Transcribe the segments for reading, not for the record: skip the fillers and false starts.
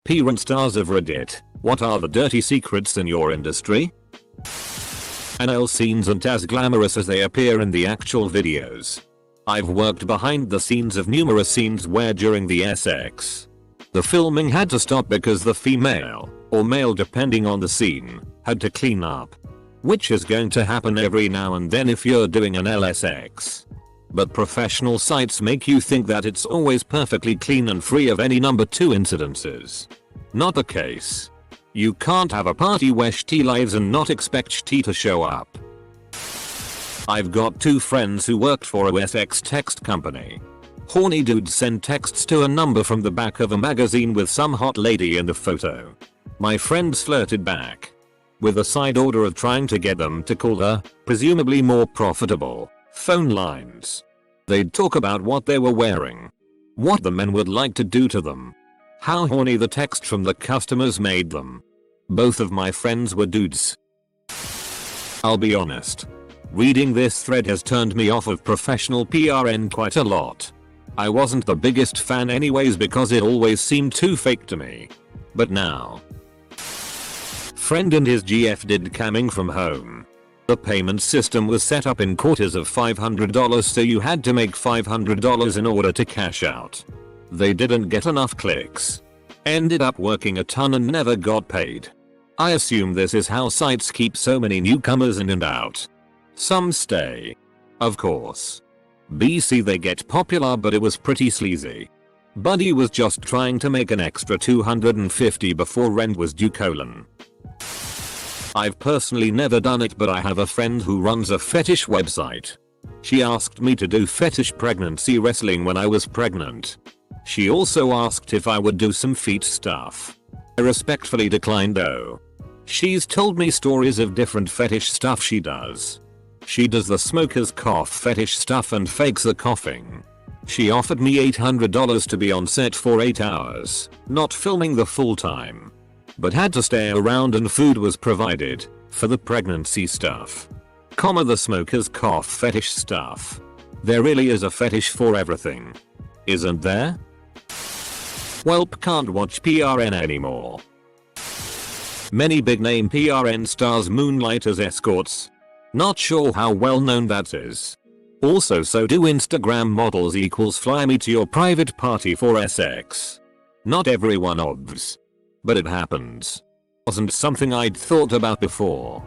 Parent stars of Reddit, what are the dirty secrets in your industry? NL scenes aren't as glamorous as they appear in the actual videos. I've worked behind the scenes of numerous scenes where during the SX, the filming had to stop because the female, or male depending on the scene, had to clean up. Which is going to happen every now and then if you're doing an LSX. But professional sites make you think that it's always perfectly clean and free of any number 2 incidences. Not the case. You can't have a party where Shti lives and not expect Shti to show up. I've got 2 friends who worked for a SX text company. Horny dudes send texts to a number from the back of a magazine with some hot lady in the photo. My friends flirted back, with a side order of trying to get them to call her, presumably more profitable, phone lines. They'd talk about what they were wearing, what the men would like to do to them, how horny the text from the customers made them. Both of my friends were dudes. I'll be honest. Reading this thread has turned me off of professional PRN quite a lot. I wasn't the biggest fan anyways because it always seemed too fake to me. But now. Friend and his GF did camming from home. The payment system was set up in quarters of $500, so you had to make $500 in order to cash out. They didn't get enough clicks. Ended up working a ton and never got paid. I assume this is how sites keep so many newcomers in and out. Some stay. Of course. BC they get popular, but it was pretty sleazy. Buddy was just trying to make an extra $250 before rent was due : I've personally never done it, but I have a friend who runs a fetish website. She asked me to do fetish pregnancy wrestling when I was pregnant. She also asked if I would do some feet stuff. I respectfully declined though. She's told me stories of different fetish stuff she does. She does the smoker's cough fetish stuff and fakes the coughing. She offered me $800 to be on set for 8 hours, not filming the full time, but had to stay around and food was provided for the pregnancy stuff, the smoker's cough fetish stuff. There really is a fetish for everything, isn't there? Welp, can't watch PRN anymore. Many big name PRN stars moonlight as escorts. Not sure how well known that is. Also, so do Instagram models equals fly me to your private party for SX. Not everyone obs, but it happens. Wasn't something I'd thought about before.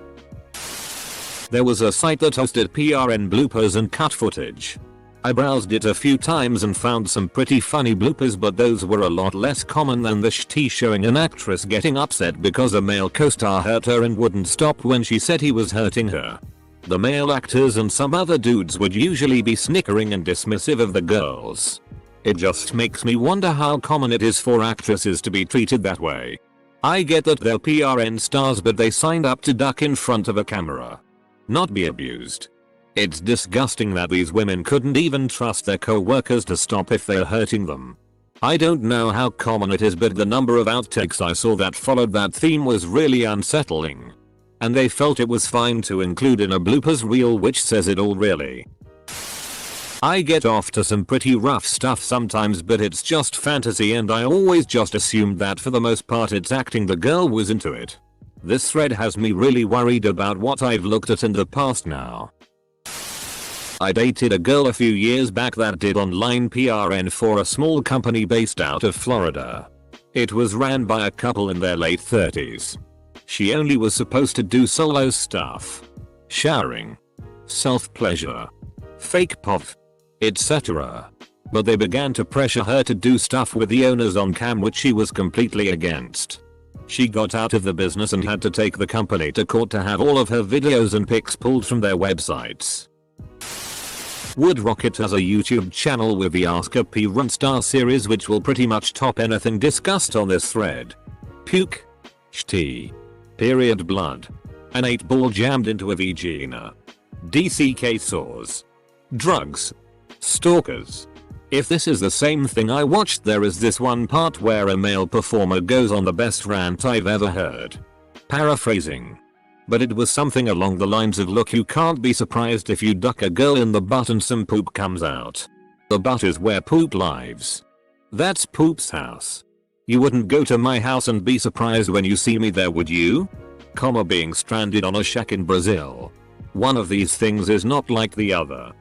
There was a site that hosted PRN bloopers and cut footage. I browsed it a few times and found some pretty funny bloopers, but those were a lot less common than the Shti showing an actress getting upset because a male co-star hurt her and wouldn't stop when she said he was hurting her. The male actors and some other dudes would usually be snickering and dismissive of the girls. It just makes me wonder how common it is for actresses to be treated that way. I get that they're PRN stars, but they signed up to duck in front of a camera, not be abused. It's disgusting that these women couldn't even trust their co-workers to stop if they're hurting them. I don't know how common it is, but the number of outtakes I saw that followed that theme was really unsettling. And they felt it was fine to include in a bloopers reel, which says it all really. I get off to some pretty rough stuff sometimes, but it's just fantasy and I always just assumed that for the most part it's acting the girl was into it. This thread has me really worried about what I've looked at in the past now. I dated a girl a few years back that did online PRN for a small company based out of Florida. It was ran by a couple in their late 30s. She only was supposed to do solo stuff, showering, self-pleasure, fake pot, etc. But they began to pressure her to do stuff with the owners on cam, which she was completely against. She got out of the business and had to take the company to court to have all of her videos and pics pulled from their websites. Wood Rocket has a YouTube channel with the Ask a PRN Star series, which will pretty much top anything discussed on this thread. Puke, Shti, period blood, an 8-ball jammed into a vagina, DCK saws, drugs, stalkers. If this is the same thing I watched, there is this one part where a male performer goes on the best rant I've ever heard. Paraphrasing. But it was something along the lines of, look, you can't be surprised if you duck a girl in the butt and some poop comes out. The butt is where poop lives. That's poop's house. You wouldn't go to my house and be surprised when you see me there, would you? Comma, being stranded on a shack in Brazil. One of these things is not like the other.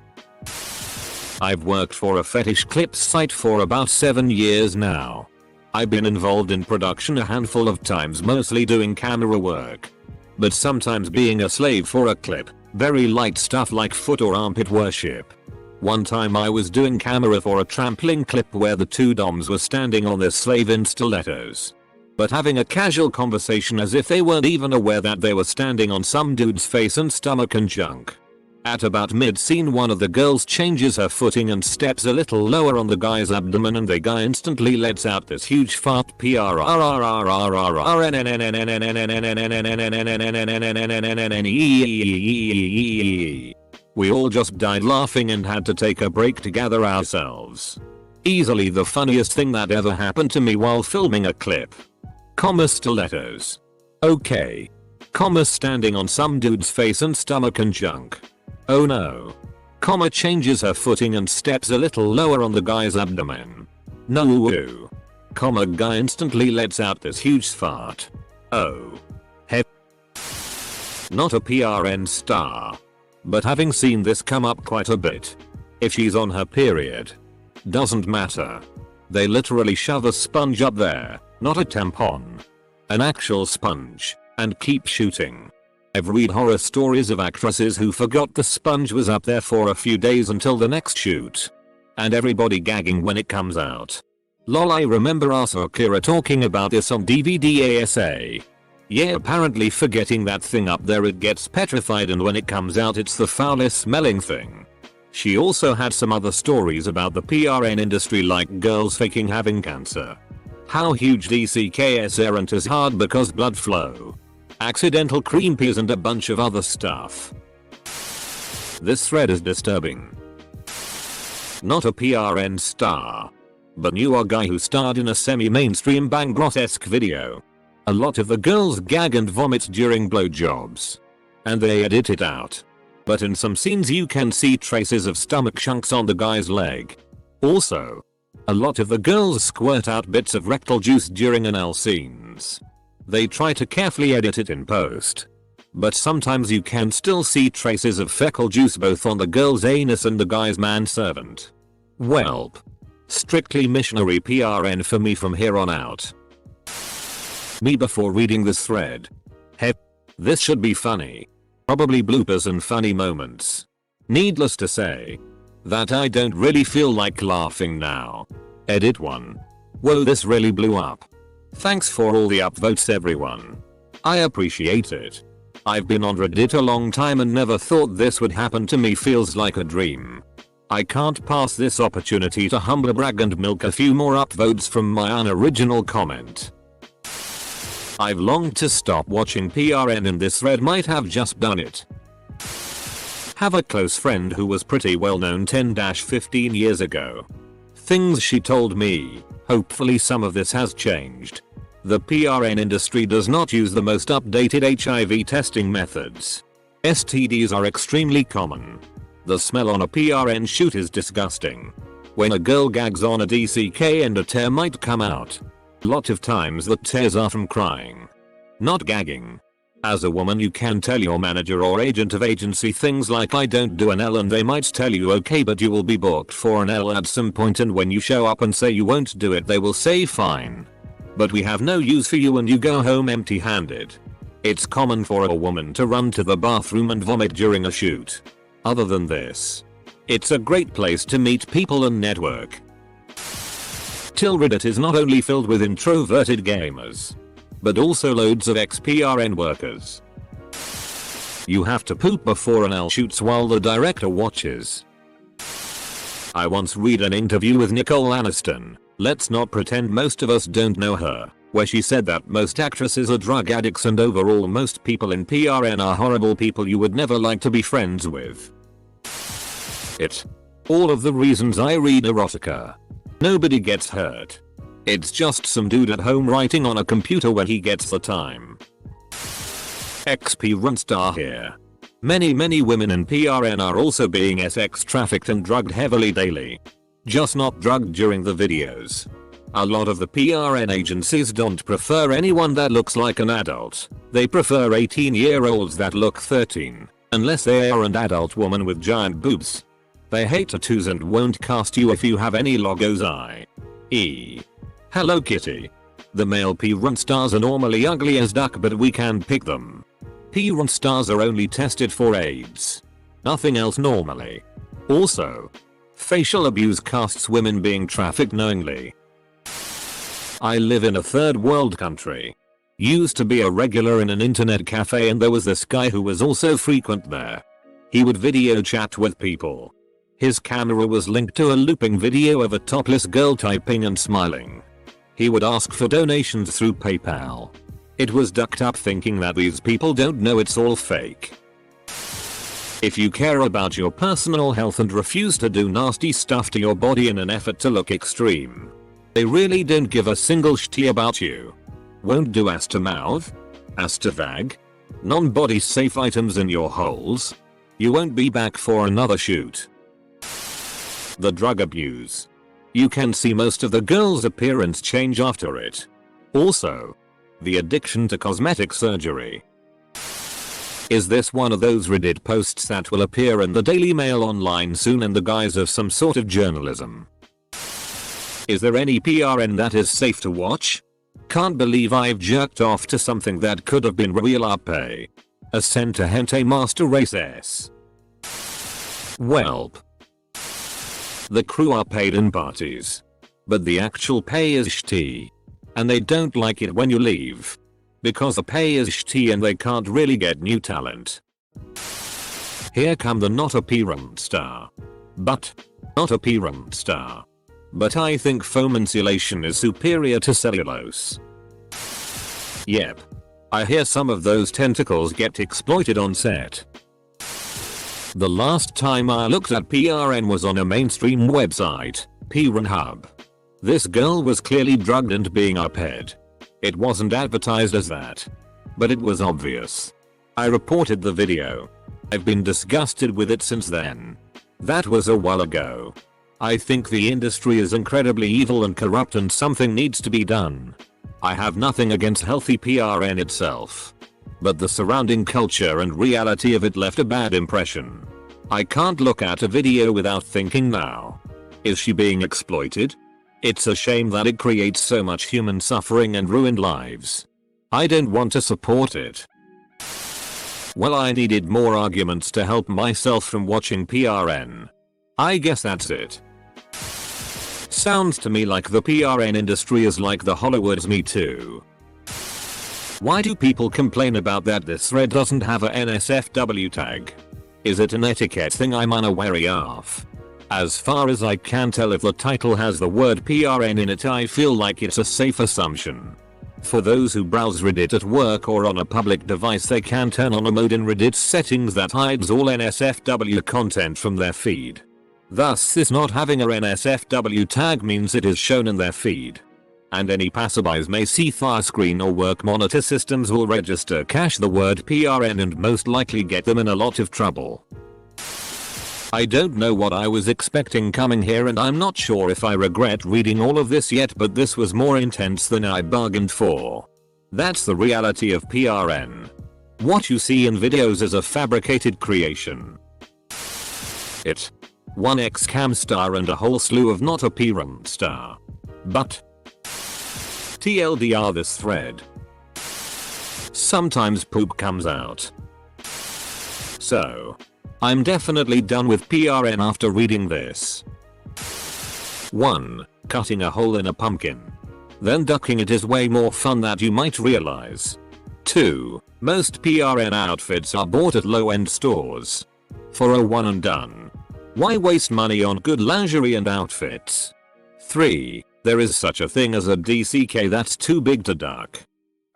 I've worked for a fetish clips site for about 7 years now. I've been involved in production a handful of times, mostly doing camera work. But sometimes being a slave for a clip, very light stuff like foot or armpit worship. One time I was doing camera for a trampling clip where the two doms were standing on their slave in stilettos, but having a casual conversation as if they weren't even aware that they were standing on some dude's face and stomach and junk. At about mid-scene, one of the girls changes her footing and steps a little lower on the guy's abdomen, and the guy instantly lets out this huge fart. We all just died laughing and had to take a break to gather ourselves. Easily the funniest thing that ever happened to me while filming a clip. Comma, stilettos. Okay. Comma, standing on some dude's face and stomach and junk. Oh no. Comma, changes her footing and steps a little lower on the guy's abdomen. No woo. Comma, guy instantly lets out this huge fart. Oh. Hep. Not a PRN star, but having seen this come up quite a bit. If she's on her period, doesn't matter. They literally shove a sponge up there, not a tampon. An actual sponge, and keep shooting. I've read horror stories of actresses who forgot the sponge was up there for a few days until the next shoot. And everybody gagging when it comes out. Lol, I remember Asa Akira talking about this on DVD ASA. Yeah, apparently forgetting that thing up there, it gets petrified, and when it comes out it's the foulest smelling thing. She also had some other stories about the PRN industry, like girls faking having cancer. How huge DCKS aren't as hard because blood flow. Accidental cream peas and a bunch of other stuff. This thread is disturbing. Not a PRN star, but knew a guy who starred in a semi-mainstream Bang Bros-esque video. A lot of the girls gag and vomit during blowjobs, and they edit it out. But in some scenes you can see traces of stomach chunks on the guy's leg. Also, a lot of the girls squirt out bits of rectal juice during anal scenes. They try to carefully edit it in post, but sometimes you can still see traces of fecal juice both on the girl's anus and the guy's manservant. Welp. Strictly missionary PRN for me from here on out. Me before reading this thread. Hep. This should be funny. Probably bloopers and funny moments. Needless to say, that I don't really feel like laughing now. Edit 1. Whoa, this really blew up. Thanks for all the upvotes, everyone. I appreciate it. I've been on Reddit a long time and never thought this would happen to me. Feels like a dream. I can't pass this opportunity to humble brag and milk a few more upvotes from my unoriginal comment. I've longed to stop watching PRN, and this thread might have just done it. Have a close friend who was pretty well known 10-15 years ago. Things she told me. Hopefully some of this has changed. The PRN industry does not use the most updated HIV testing methods. STDs are extremely common. The smell on a PRN shoot is disgusting. When a girl gags on a DCK and a tear might come out. Lot of times the tears are from crying, not gagging. As a woman you can tell your manager or agent of agency things like I don't do an L, and they might tell you okay but you will be booked for an L at some point, and when you show up and say you won't do it they will say fine, but we have no use for you, and you go home empty-handed. It's common for a woman to run to the bathroom and vomit during a shoot. Other than this, it's a great place to meet people and network. Till Reddit is not only filled with introverted gamers, but also loads of ex-PRN workers. You have to poop before an L shoots while the director watches. I once read an interview with Nicole Aniston, let's not pretend most of us don't know her, where she said that most actresses are drug addicts and overall most people in PRN are horrible people you would never like to be friends with. All of the reasons I read erotica. Nobody gets hurt. It's just some dude at home writing on a computer when he gets the time. XP Runstar here. Many women in PRN are also being sex trafficked and drugged heavily daily. Just not drugged during the videos. A lot of the PRN agencies don't prefer anyone that looks like an adult. They prefer 18-year-olds that look 13, unless they are an adult woman with giant boobs. They hate tattoos and won't cast you if you have any logos i.e. Hello Kitty. The male PRN stars are normally ugly as duck, but we can pick them. PRN stars are only tested for AIDS. Nothing else normally. Also, facial abuse casts women being trafficked knowingly. I live in a third world country. Used to be a regular in an internet cafe, and there was this guy who was also frequent there. He would video chat with people. His camera was linked to a looping video of a topless girl typing and smiling. He would ask for donations through PayPal. It was ducked up, thinking that these people don't know it's all fake. If you care about your personal health and refuse to do nasty stuff to your body in an effort to look extreme, they really don't give a single shit about you. Won't do ass to mouth, ass to vag, non-body safe items in your holes. You won't be back for another shoot. The drug abuse. You can see most of the girl's appearance change after it. Also, the addiction to cosmetic surgery. Is this one of those Reddit posts that will appear in the Daily Mail online soon in the guise of some sort of journalism? Is there any PRN that is safe to watch? Can't believe I've jerked off to something that could have been real up. Ascend to Hente Master Race S. Welp. The crew are paid in parties, but the actual pay is shitty. And they don't like it when you leave, because the pay is shitty and they can't really get new talent. Here come the not a PRN star. But not a PRN star. But I think foam insulation is superior to cellulose. Yep. I hear some of those tentacles get exploited on set. The last time I looked at PRN was on a mainstream website, PRN Hub. This girl was clearly drugged and being uphead. It wasn't advertised as that, but it was obvious. I reported the video. I've been disgusted with it since then. That was a while ago. I think the industry is incredibly evil and corrupt, and something needs to be done. I have nothing against healthy PRN itself, but the surrounding culture and reality of it left a bad impression. I can't look at a video without thinking, now, is she being exploited? It's a shame that it creates so much human suffering and ruined lives. I don't want to support it. Well, I needed more arguments to help myself from watching PRN. I guess that's it. Sounds to me like the PRN industry is like the Hollywood's Me Too. Why do people complain about that this thread doesn't have a NSFW tag? Is it an etiquette thing I'm unaware of? As far as I can tell, if the title has the word PRN in it, I feel like it's a safe assumption. For those who browse Reddit at work or on a public device, they can turn on a mode in Reddit's settings that hides all NSFW content from their feed. Thus, this not having a NSFW tag means it is shown in their feed. And any passerbys may see fire screen or work monitor systems will register cache the word PRN and most likely get them in a lot of trouble. I don't know what I was expecting coming here, and I'm not sure if I regret reading all of this yet, but this was more intense than I bargained for. That's the reality of PRN. What you see in videos is a fabricated creation. It. One ex-cam star and a whole slew of not a PRN star. But TLDR, this thread. Sometimes poop comes out. So, I'm definitely done with PRN after reading this. 1. Cutting a hole in a pumpkin. Then ducking it is way more fun than you might realize. 2. Most PRN outfits are bought at low-end stores. For a one and done. Why waste money on good lingerie and outfits? 3. There is such a thing as a DCK that's too big to duck.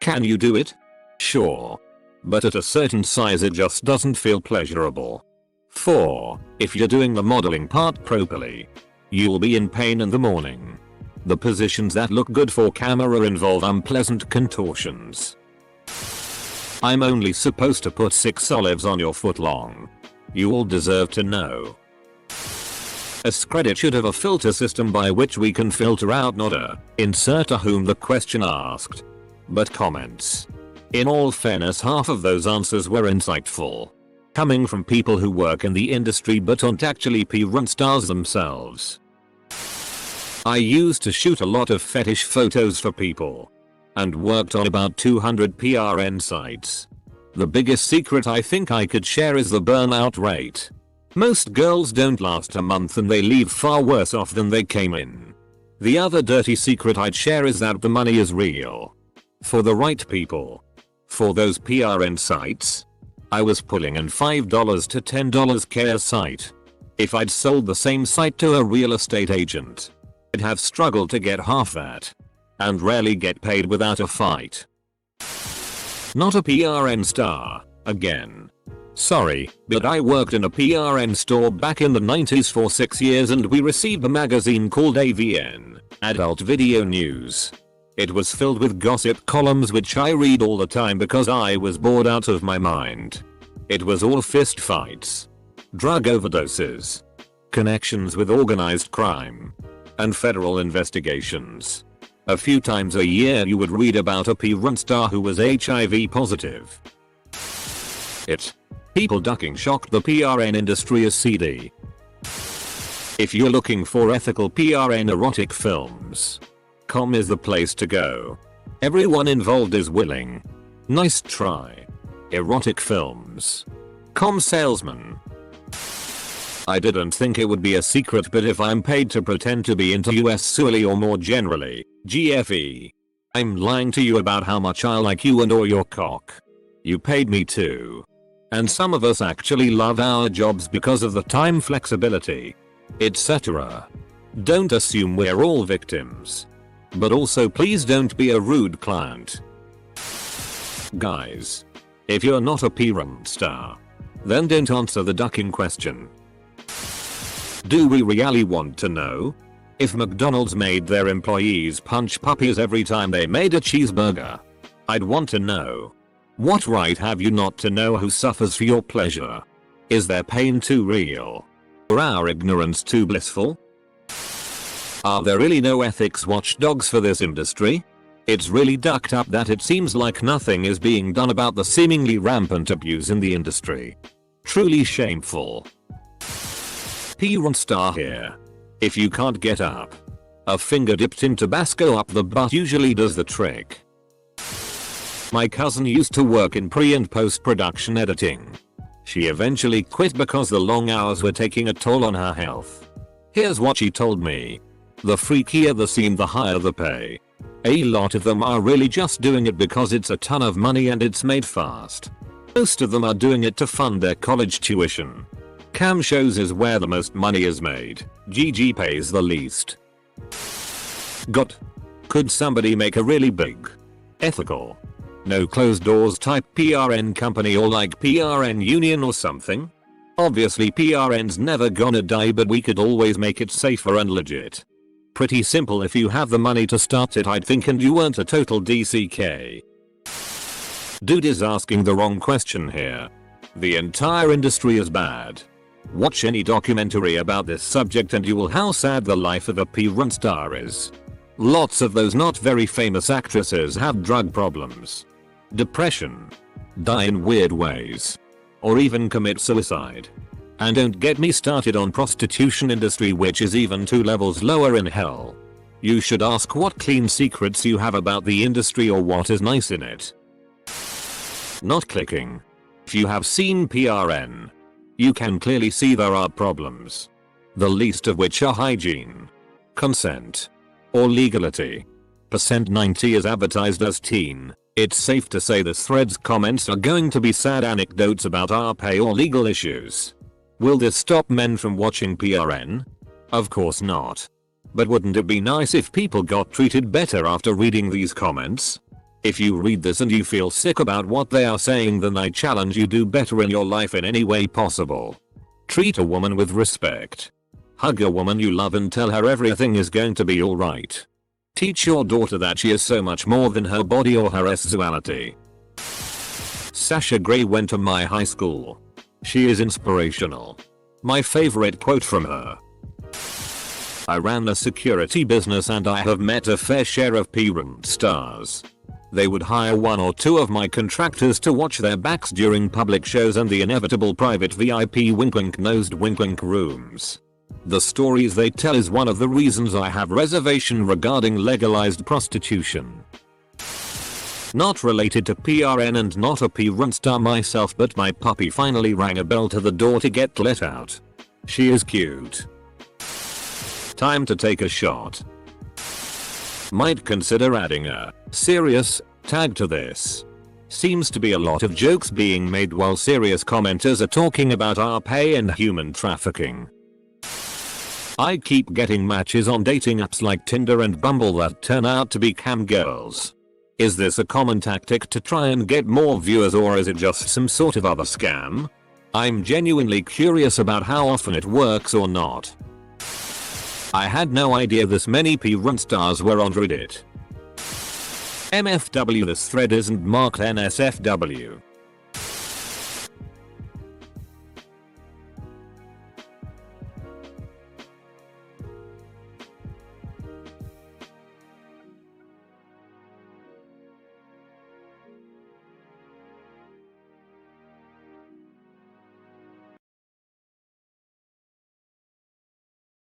Can you do it? Sure. But at a certain size it just doesn't feel pleasurable. 4. If you're doing the modeling part properly, you'll be in pain in the morning. The positions that look good for camera involve unpleasant contortions. I'm only supposed to put 6 olives on your foot long. You all deserve to know. A Screddit should have a filter system by which we can filter out not a insert to whom the question asked, but comments. In all fairness, half of those answers were insightful, coming from people who work in the industry but aren't actually porn stars themselves. I used to shoot a lot of fetish photos for people and worked on about 200 PRN sites. The biggest secret I think I could share is the burnout rate. Most girls don't last a month and they leave far worse off than they came in. The other dirty secret I'd share is that the money is real. For the right people. For those PRN sites, I was pulling in $5 to $10 K a site. If I'd sold the same site to a real estate agent, I'd have struggled to get half that. And rarely get paid without a fight. Not a PRN star, again. Sorry, but I worked in a PRN store back in the 90s for 6 years and we received a magazine called AVN, Adult Video News. It was filled with gossip columns which I read all the time because I was bored out of my mind. It was all fist fights, drug overdoses, connections with organized crime, and federal investigations. A few times a year you would read about a porn star who was HIV positive. People ducking shocked the PRN industry is seedy. If you're looking for ethical PRN erotic films, com is the place to go. Everyone involved is willing. Nice try. Erotic films. Com salesman. I didn't think it would be a secret, but if I'm paid to pretend to be into US Suoli or more generally, GFE, I'm lying to you about how much I like you and or your cock. You paid me to. And some of us actually love our jobs because of the time flexibility, etc. Don't assume we're all victims. But also please don't be a rude client. Guys, if you're not a porn star, then don't answer the ducking question. Do we really want to know? If McDonald's made their employees punch puppies every time they made a cheeseburger, I'd want to know. What right have you not to know who suffers for your pleasure? Is their pain too real? Or our ignorance too blissful? Are there really no ethics watchdogs for this industry? It's really ducked up that it seems like nothing is being done about the seemingly rampant abuse in the industry. Truly shameful. Porn star here. If you can't get up, a finger dipped in Tabasco up the butt usually does the trick. My cousin used to work in pre and post production editing. She eventually quit because the long hours were taking a toll on her health. Here's what she told me. The freakier the scene, the higher the pay. A lot of them are really just doing it because it's a ton of money and it's made fast. Most of them are doing it to fund their college tuition. Cam shows is where the most money is made. GG pays the least. Could somebody make a really big, ethical, no closed doors type PRN company or like PRN union or something? Obviously PRN's never gonna die, but we could always make it safer and legit. Pretty simple if you have the money to start it, I'd think, and you weren't a total DCK. Dude is asking the wrong question here. The entire industry is bad. Watch any documentary about this subject and you will how sad the life of a porn star is. Lots of those not very famous actresses have drug problems, depression, die in weird ways, or even commit suicide. And don't get me started on prostitution industry, which is even 2 levels lower in hell. You should ask what clean secrets you have about the industry or what is nice in it. Not clicking. If you have seen PRN, you can clearly see there are problems. The least of which are hygiene, consent, or legality. Percent 90 is advertised as teen. It's safe to say this thread's comments are going to be sad anecdotes about our pay or legal issues. Will this stop men from watching PRN? Of course not. But wouldn't it be nice if people got treated better after reading these comments? If you read this and you feel sick about what they are saying, then I challenge you do better in your life in any way possible. Treat a woman with respect. Hug a woman you love and tell her everything is going to be alright. Teach your daughter that she is so much more than her body or her sexuality. Sasha Grey went to my high school. She is inspirational. My favorite quote from her: I ran a security business and I have met a fair share of parent stars. They would hire one or two of my contractors to watch their backs during public shows and the inevitable private VIP wink nosed wink rooms. The stories they tell is one of the reasons I have reservation regarding legalized prostitution. Not related to PRN and not a parent star myself, but my puppy finally rang a bell to the door to get let out. She is cute. Time to take a shot. Might consider adding a serious tag to this. Seems to be a lot of jokes being made while serious commenters are talking about our pay and human trafficking. I keep getting matches on dating apps like Tinder and Bumble that turn out to be cam girls. Is this a common tactic to try and get more viewers, or is it just some sort of other scam? I'm genuinely curious about how often it works or not. I had no idea this many parent stars were on Reddit. MFW, this thread isn't marked NSFW.